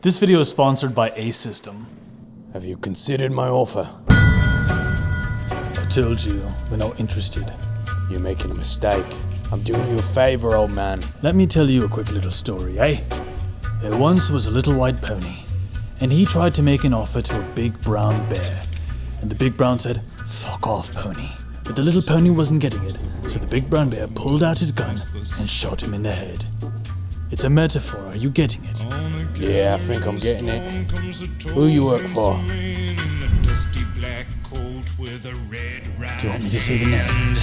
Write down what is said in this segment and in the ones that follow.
This video is sponsored by A System. Have you considered my offer? I told you, we're not interested. You're making a mistake. I'm doing you a favor, old man. Let me tell you a quick little story, eh? There once was a little white pony, and he tried to make an offer to a big brown bear. And the big brown said, "Fuck off, pony." But the little pony wasn't getting it, so the big brown bear pulled out his gun and shot him in the head. It's a metaphor, are you getting it? Yeah, I think I'm getting it. Who you work for? Do you want me to say the name?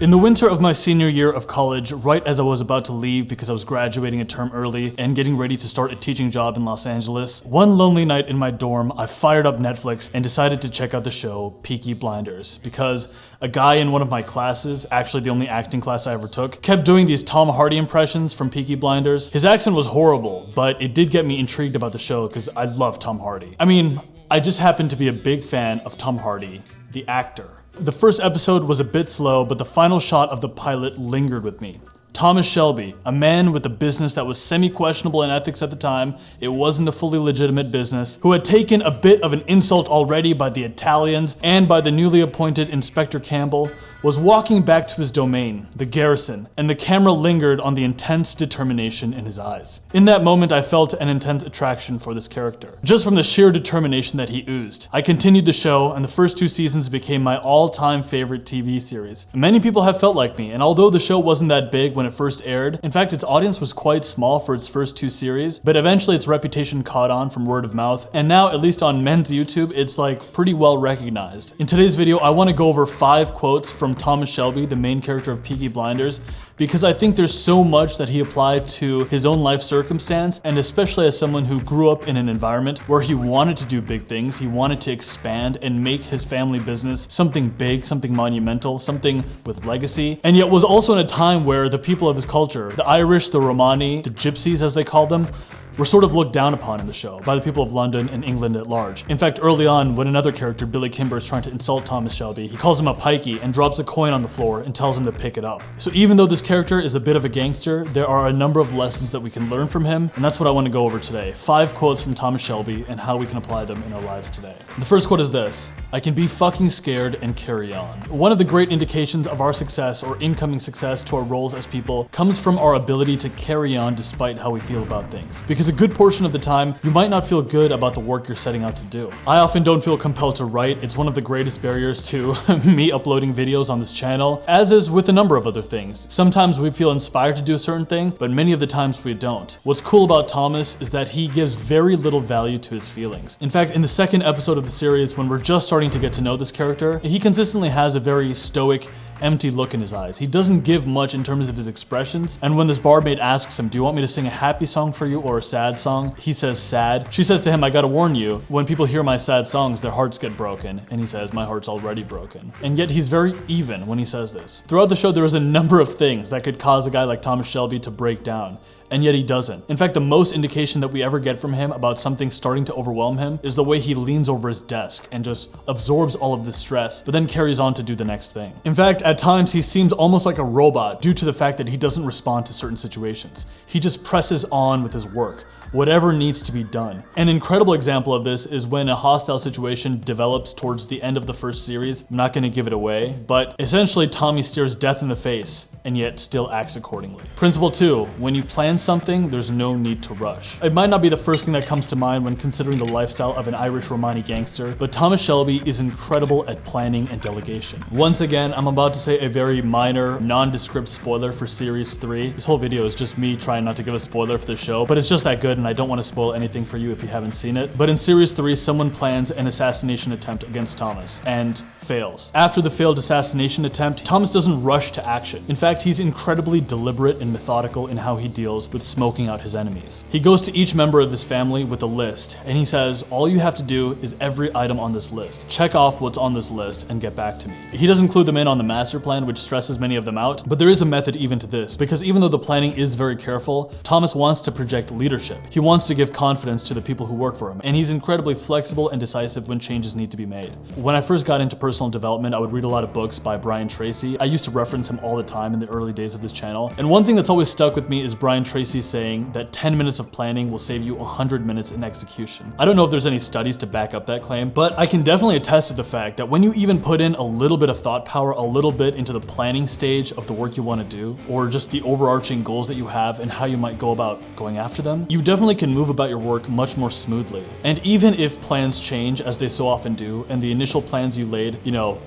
In the winter of my senior year of college, right as I was about to leave because I was graduating a term early and getting ready to start a teaching job in Los Angeles, one lonely night in my dorm, I fired up Netflix and decided to check out the show Peaky Blinders because a guy in one of my classes, actually the only acting class I ever took, kept doing these Tom Hardy impressions from Peaky Blinders. His accent was horrible, but it did get me intrigued about the show because I love Tom Hardy. I mean, I just happen to be a big fan of Tom Hardy, the actor. The first episode was a bit slow, but the final shot of the pilot lingered with me. Thomas Shelby, a man with a business that was semi-questionable in ethics at the time, it wasn't a fully legitimate business, who had taken a bit of an insult already by the Italians and by the newly appointed Inspector Campbell, was walking back to his domain, the garrison, and the camera lingered on the intense determination in his eyes. In that moment, I felt an intense attraction for this character, just from the sheer determination that he oozed. I continued the show, and the first 2 seasons became my all-time favorite TV series. Many people have felt like me, and although the show wasn't that big when it first aired, in fact, its audience was quite small for its first 2 series, but eventually its reputation caught on from word of mouth, and now, at least on men's YouTube, it's like pretty well recognized. In today's video, I want to go over 5 quotes from Thomas Shelby, the main character of Peaky Blinders, because I think there's so much that he applied to his own life circumstance, and especially as someone who grew up in an environment where he wanted to do big things, he wanted to expand and make his family business something big, something monumental, something with legacy, and yet was also in a time where the people of his culture, the Irish, the Romani, the Gypsies as they called them, were sort of looked down upon in the show by the people of London and England at large. In fact, early on, when another character, Billy Kimber, is trying to insult Thomas Shelby, he calls him a pikey and drops a coin on the floor and tells him to pick it up. So even though this character is a bit of a gangster, there are a number of lessons that we can learn from him, and that's what I want to go over today. 5 quotes from Thomas Shelby and how we can apply them in our lives today. The first quote is this: "I can be fucking scared and carry on." One of the great indications of our success or incoming success to our roles as people comes from our ability to carry on despite how we feel about things. Because a good portion of the time, you might not feel good about the work you're setting out to do. I often don't feel compelled to write. It's one of the greatest barriers to me uploading videos on this channel, as is with a number of other things. Sometimes we feel inspired to do a certain thing, but many of the times we don't. What's cool about Thomas is that he gives very little value to his feelings. In fact, in the second episode of the series, when we're just starting to get to know this character, he consistently has a very stoic, empty look in his eyes. He doesn't give much in terms of his expressions, and when this barmaid asks him, "Do you want me to sing a happy song for you or a sad song?" he says sad. She says to him, "I gotta warn you, when people hear my sad songs, their hearts get broken." And he says, "My heart's already broken." And yet he's very even when he says this. Throughout the show, there is a number of things that could cause a guy like Thomas Shelby to break down, and yet he doesn't. In fact, the most indication that we ever get from him about something starting to overwhelm him is the way he leans over his desk and just absorbs all of this stress, but then carries on to do the next thing. In fact, at times he seems almost like a robot due to the fact that he doesn't respond to certain situations. He just presses on with his work, whatever needs to be done. An incredible example of this is when a hostile situation develops towards the end of the first series. I'm not gonna give it away, but essentially Tommy stares death in the face and yet still acts accordingly. Principle 2, when you plan something, there's no need to rush. It might not be the first thing that comes to mind when considering the lifestyle of an Irish Romani gangster, but Thomas Shelby is incredible at planning and delegation. Once again, I'm about to say a very minor, nondescript spoiler for Series 3. This whole video is just me trying not to give a spoiler for the show, but it's just that good and I don't want to spoil anything for you if you haven't seen it. But in Series 3, someone plans an assassination attempt against Thomas and fails. After the failed assassination attempt, Thomas doesn't rush to action. In fact, he's incredibly deliberate and methodical in how he deals deals with smoking out his enemies. He goes to each member of his family with a list, and he says, all you have to do is every item on this list. Check off what's on this list and get back to me. He doesn't include them in on the master plan, which stresses many of them out, but there is a method even to this, because even though the planning is very careful, Thomas wants to project leadership. He wants to give confidence to the people who work for him, and he's incredibly flexible and decisive when changes need to be made. When I first got into personal development, I would read a lot of books by Brian Tracy. I used to reference him all the time in the early days of this channel, and one thing that's always stuck with me is Brian Tracy saying that 10 minutes of planning will save you 100 minutes in execution. I don't know if there's any studies to back up that claim, but I can definitely attest to the fact that when you even put in a little bit of thought power, a little bit into the planning stage of the work you want to do, or just the overarching goals that you have and how you might go about going after them, you definitely can move about your work much more smoothly. And even if plans change, as they so often do, and the initial plans you laid,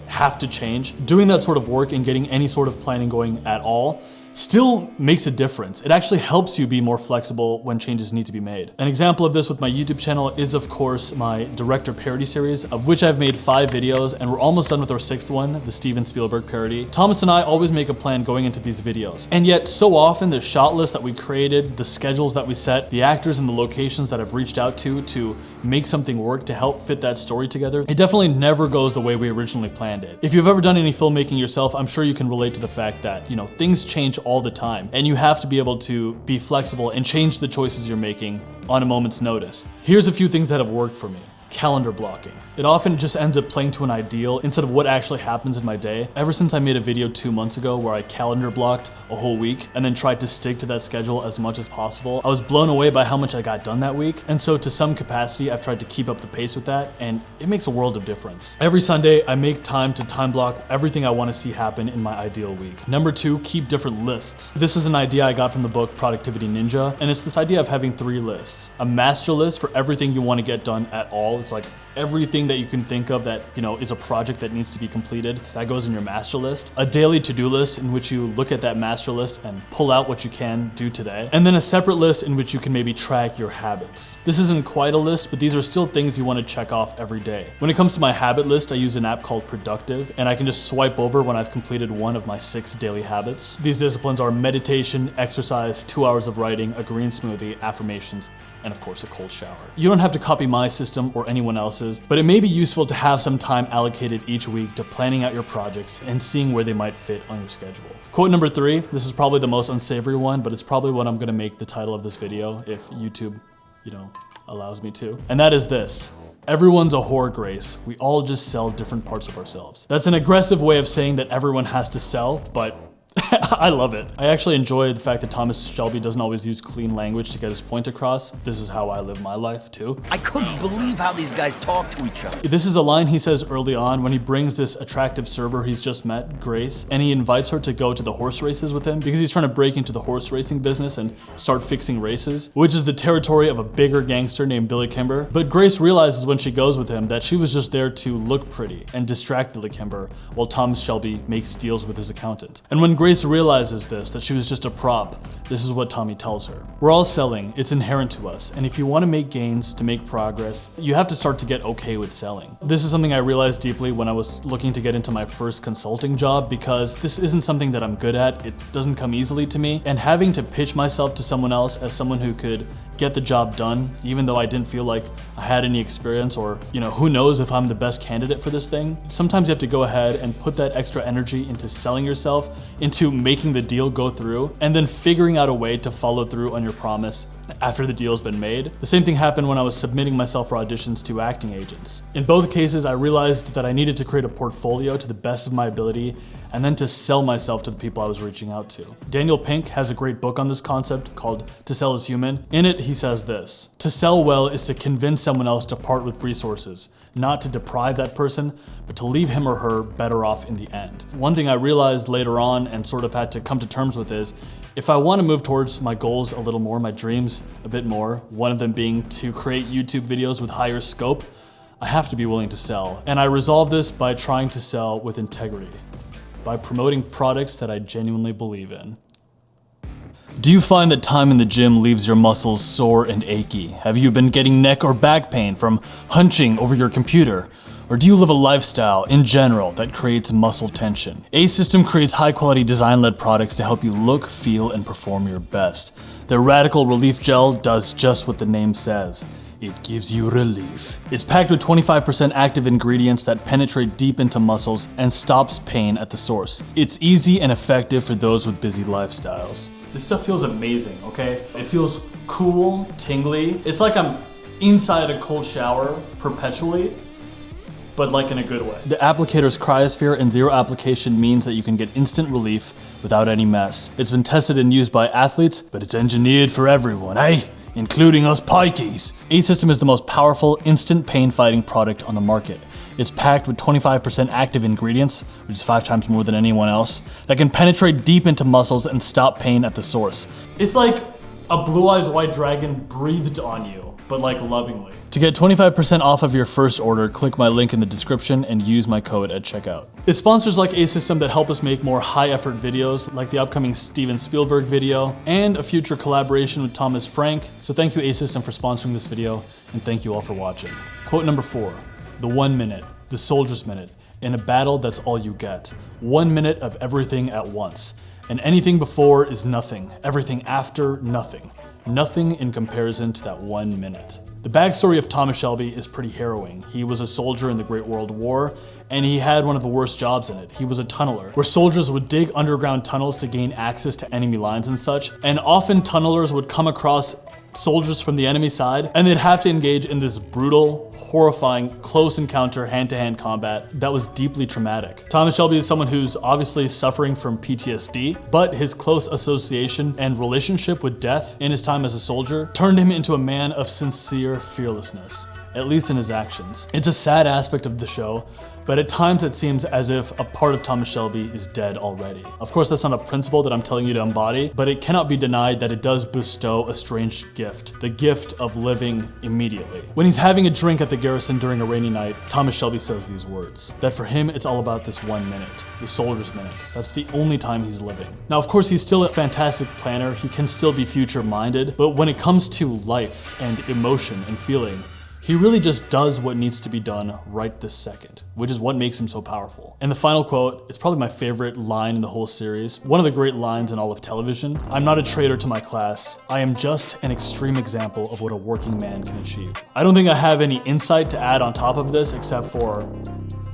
have to change, doing that sort of work and getting any sort of planning going at all still makes a difference. It actually helps you be more flexible when changes need to be made. An example of this with my YouTube channel is, of course, my director parody series, of which I've made 5 videos, and we're almost done with our 6th one, the Steven Spielberg parody. Thomas and I always make a plan going into these videos, and yet so often the shot list that we created, the schedules that we set, the actors and the locations that I've reached out to make something work, to help fit that story together, it definitely never goes the way we originally planned it. If you've ever done any filmmaking yourself, I'm sure you can relate to the fact that, things change all the time, and you have to be able to be flexible and change the choices you're making on a moment's notice. Here's a few things that have worked for me. Calendar blocking. It often just ends up playing to an ideal instead of what actually happens in my day. Ever since I made a video 2 months ago where I calendar blocked a whole week and then tried to stick to that schedule as much as possible, I was blown away by how much I got done that week. And so to some capacity, I've tried to keep up the pace with that, and it makes a world of difference. Every Sunday, I make time to time block everything I want to see happen in my ideal week. Number 2, keep different lists. This is an idea I got from the book Productivity Ninja, and it's this idea of having 3 lists. A master list for everything you want to get done at all. It's like everything that you can think of that, is a project that needs to be completed, that goes in your master list. A daily to-do list in which you look at that master list and pull out what you can do today. And then a separate list in which you can maybe track your habits. This isn't quite a list, but these are still things you want to check off every day. When it comes to my habit list, I use an app called Productive, and I can just swipe over when I've completed one of my 6 daily habits. These disciplines are meditation, exercise, 2 hours of writing, a green smoothie, affirmations, and of course a cold shower. You don't have to copy my system or anyone else's, but it may be useful to have some time allocated each week to planning out your projects and seeing where they might fit on your schedule. Quote number 3, this is probably the most unsavory one, but it's probably what I'm gonna make the title of this video if YouTube, allows me to. And that is this: everyone's a whore, Grace. We all just sell different parts of ourselves. That's an aggressive way of saying that everyone has to sell, but I love it. I actually enjoy the fact that Thomas Shelby doesn't always use clean language to get his point across. This is how I live my life too. I couldn't believe how these guys talk to each other. This is a line he says early on when he brings this attractive server he's just met, Grace, and he invites her to go to the horse races with him because he's trying to break into the horse racing business and start fixing races, which is the territory of a bigger gangster named Billy Kimber. But Grace realizes when she goes with him that she was just there to look pretty and distract Billy Kimber while Thomas Shelby makes deals with his accountant. And when Grace realizes this, that she was just a prop, this is what Tommy tells her. We're all selling, it's inherent to us, and if you want to make gains, to make progress, you have to start to get okay with selling. This is something I realized deeply when I was looking to get into my first consulting job, because this isn't something that I'm good at, it doesn't come easily to me, and having to pitch myself to someone else as someone who could get the job done, even though I didn't feel like I had any experience or, who knows if I'm the best candidate for this thing. Sometimes you have to go ahead and put that extra energy into selling yourself, into making the deal go through, and then figuring out a way to follow through on your promise after the deal's been made. The same thing happened when I was submitting myself for auditions to acting agents. In both cases, I realized that I needed to create a portfolio to the best of my ability and then to sell myself to the people I was reaching out to. Daniel Pink has a great book on this concept called To Sell is Human. In it, he says this: to sell well is to convince someone else to part with resources, not to deprive that person, but to leave him or her better off in the end. One thing I realized later on and sort of had to come to terms with is, if I want to move towards my goals a little more, my dreams a bit more, one of them being to create YouTube videos with higher scope, I have to be willing to sell. And I resolve this by trying to sell with integrity, by promoting products that I genuinely believe in. Do you find that time in the gym leaves your muscles sore and achy? Have you been getting neck or back pain from hunching over your computer? Or do you live a lifestyle, in general, that creates muscle tension? A-System creates high-quality design-led products to help you look, feel, and perform your best. Their Radical Relief Gel does just what the name says. It gives you relief. It's packed with 25% active ingredients that penetrate deep into muscles and stops pain at the source. It's easy and effective for those with busy lifestyles. This stuff feels amazing, okay? It feels cool, tingly. It's like I'm inside a cold shower perpetually, but like in a good way. The applicator's cryosphere and zero application means that you can get instant relief without any mess. It's been tested and used by athletes, but it's engineered for everyone, eh? Including us pikeys. A-System is the most powerful instant pain fighting product on the market. It's packed with 25% active ingredients, which is 5 times more than anyone else, that can penetrate deep into muscles and stop pain at the source. It's like a Blue Eyes White Dragon breathed on you, but like lovingly. To get 25% off of your first order, click my link in the description and use my code at checkout. It's sponsors like A-System that help us make more high-effort videos, like the upcoming Steven Spielberg video, and a future collaboration with Thomas Frank. So thank you A-System for sponsoring this video, and thank you all for watching. Quote number 4, the 1 minute, the soldier's minute. In a battle, that's all you get. 1 minute of everything at once. And anything before is nothing. Everything after, nothing. Nothing in comparison to that 1 minute. The backstory of Thomas Shelby is pretty harrowing. He was a soldier in the Great World War, and he had one of the worst jobs in it. He was a tunneler, where soldiers would dig underground tunnels to gain access to enemy lines and such, and often tunnelers would come across soldiers from the enemy side, and they'd have to engage in this brutal, horrifying, close encounter, hand-to-hand combat that was deeply traumatic. Thomas Shelby is someone who's obviously suffering from PTSD, but his close association and relationship with death in his time as a soldier turned him into a man of sincere fearlessness, at least in his actions. It's a sad aspect of the show, but at times it seems as if a part of Thomas Shelby is dead already. Of course, that's not a principle that I'm telling you to embody, but it cannot be denied that it does bestow a strange gift, the gift of living immediately. When he's having a drink at the garrison during a rainy night, Thomas Shelby says these words, that for him, it's all about this 1 minute, the soldier's minute. That's the only time he's living. Now, of course, he's still a fantastic planner, he can still be future-minded, but when it comes to life and emotion and feeling, he really just does what needs to be done right this second, which is what makes him so powerful. And the final quote, it's probably my favorite line in the whole series, one of the great lines in all of television. I'm not a traitor to my class. I am just an extreme example of what a working man can achieve. I don't think I have any insight to add on top of this except for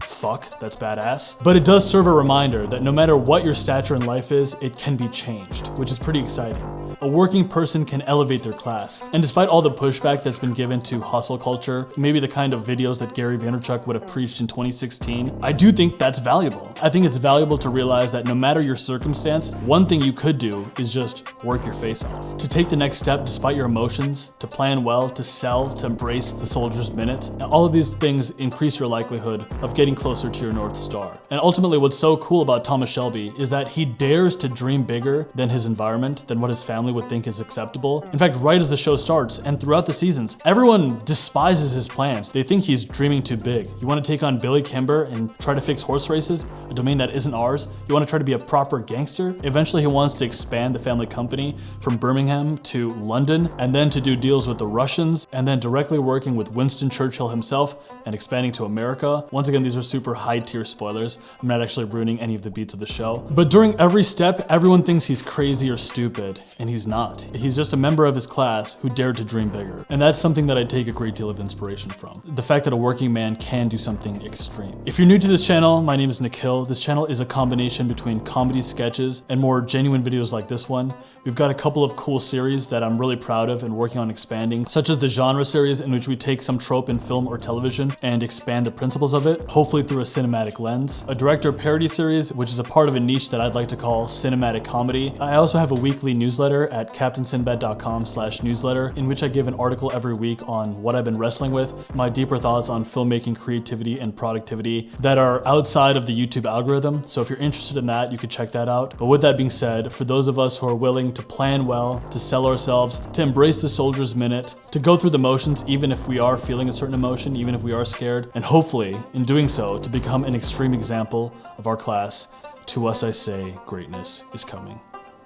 fuck, that's badass. But it does serve a reminder that no matter what your stature in life is, it can be changed, which is pretty exciting. A working person can elevate their class. And despite all the pushback that's been given to hustle culture, maybe the kind of videos that Gary Vaynerchuk would have preached in 2016, I do think that's valuable. I think it's valuable to realize that no matter your circumstance, one thing you could do is just work your face off. To take the next step despite your emotions, to plan well, to sell, to embrace the soldier's minute. And all of these things increase your likelihood of getting closer to your North Star. And ultimately, what's so cool about Thomas Shelby is that he dares to dream bigger than his environment, than what his family would think is acceptable. In fact, right as the show starts and throughout the seasons, everyone despises his plans. They think he's dreaming too big. You want to take on Billy Kimber and try to fix horse races, a domain that isn't ours? You want to try to be a proper gangster? Eventually, he wants to expand the family company from Birmingham to London, and then to do deals with the Russians, and then directly working with Winston Churchill himself and expanding to America. Once again, these are super high tier spoilers. I'm not actually ruining any of the beats of the show. But during every step, everyone thinks he's crazy or stupid, and he's not. He's just a member of his class who dared to dream bigger. And that's something that I take a great deal of inspiration from. The fact that a working man can do something extreme. If you're new to this channel, my name is Nikhil. This channel is a combination between comedy sketches and more genuine videos like this one. We've got a couple of cool series that I'm really proud of and working on expanding, such as the genre series in which we take some trope in film or television and expand the principles of it, hopefully through a cinematic lens. A director parody series, which is a part of a niche that I'd like to call cinematic comedy. I also have a weekly newsletter at captainsinbad.com/newsletter, in which I give an article every week on what I've been wrestling with, my deeper thoughts on filmmaking, creativity, and productivity that are outside of the YouTube algorithm. So if you're interested in that, you could check that out. But with that being said, for those of us who are willing to plan well, to sell ourselves, to embrace the soldier's minute, to go through the motions even if we are feeling a certain emotion, even if we are scared, and hopefully, in doing so, to become an extreme example of our class, to us I say, greatness is coming.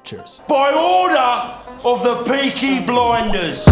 Cheers. By order of the Peaky Blinders.